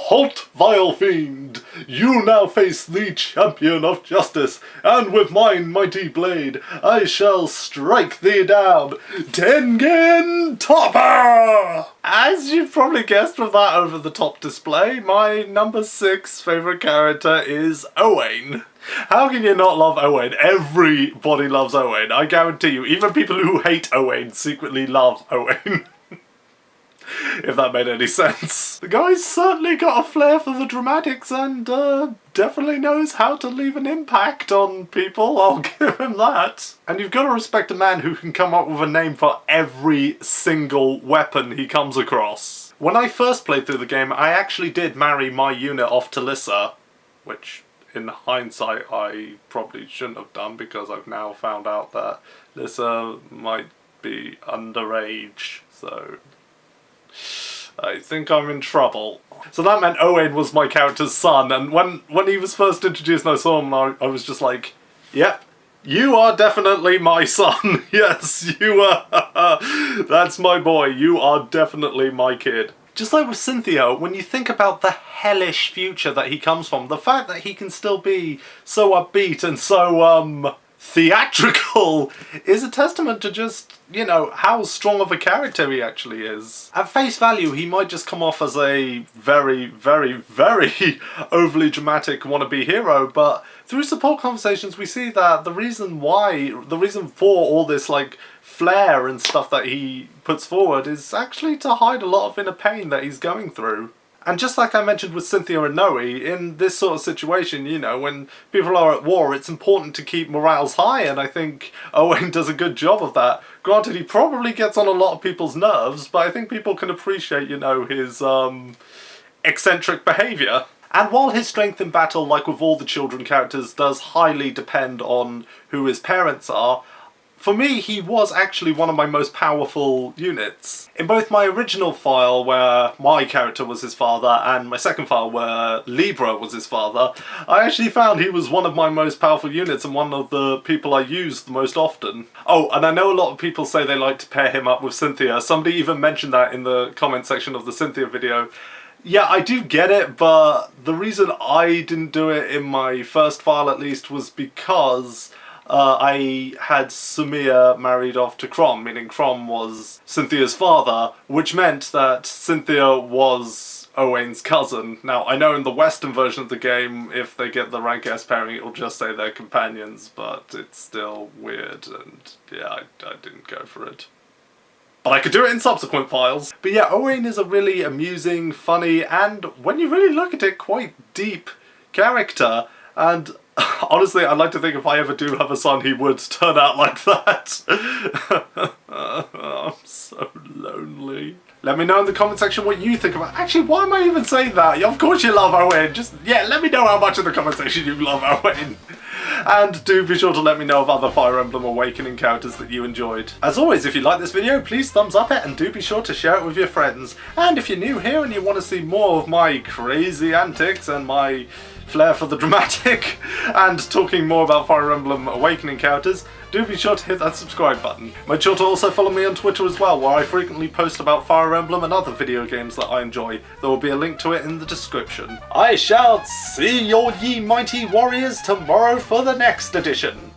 Halt, vile fiend! You now face the champion of justice, and with mine mighty blade I shall strike thee down. Tengen Topper! As you've probably guessed from that over-the-top display, my number 6 favourite character is Owain. How can you not love Owain? Everybody loves Owain. I guarantee you, even people who hate Owain secretly love Owain. If that made any sense. The guy's certainly got a flair for the dramatics and definitely knows how to leave an impact on people, I'll give him that. And you've got to respect a man who can come up with a name for every single weapon he comes across. When I first played through the game, I actually did marry my unit off to Lissa, which in hindsight I probably shouldn't have done because I've now found out that Lissa might be underage, so I think I'm in trouble. So that meant Owain was my character's son, and when he was first introduced and I saw him, I was just like, yep, you are definitely my son. Yes, you are. That's my boy. You are definitely my kid. Just like with Cynthia, when you think about the hellish future that he comes from, the fact that he can still be so upbeat and so, theatrical is a testament to just, you know, how strong of a character he actually is. At face value, he might just come off as a very, very, very overly dramatic wannabe hero, but through support conversations we see that the reason for all this, like, flair and stuff that he puts forward is actually to hide a lot of inner pain that he's going through. And just like I mentioned with Cynthia and Noe, in this sort of situation, you know, when people are at war, it's important to keep morales high, and I think Owain does a good job of that. Granted, he probably gets on a lot of people's nerves, but I think people can appreciate, you know, his, eccentric behaviour. And while his strength in battle, like with all the children characters, does highly depend on who his parents are, for me, he was actually one of my most powerful units. In both my original file, where my character was his father, and my second file, where Libra was his father, I actually found he was one of my most powerful units and one of the people I used the most often. Oh, and I know a lot of people say they like to pair him up with Cynthia. Somebody even mentioned that in the comment section of the Cynthia video. Yeah, I do get it, but the reason I didn't do it in my first file at least was because I had Sumia married off to Crom, meaning Crom was Cynthia's father, which meant that Cynthia was Owain's cousin. Now, I know in the Western version of the game, if they get the rank S pairing, it'll just say they're companions, but it's still weird, and yeah, I didn't go for it. But I could do it in subsequent files. But yeah, Owain is a really amusing, funny, and when you really look at it, quite deep character, and honestly, I'd like to think if I ever do have a son, he would turn out like that. I'm so lonely. Let me know in the comment section what you think about... Actually, why am I even saying that? Of course you love Owain. Just, yeah, let me know how much in the comment section you love Owain. And do be sure to let me know of other Fire Emblem Awakening characters that you enjoyed. As always, if you like this video, please thumbs up it and do be sure to share it with your friends. And if you're new here and you want to see more of my crazy antics and my flair for the dramatic and talking more about Fire Emblem Awakening characters, do be sure to hit that subscribe button. Make sure to also follow me on Twitter as well, where I frequently post about Fire Emblem and other video games that I enjoy. There will be a link to it in the description. I shall see your ye mighty warriors tomorrow for the next edition.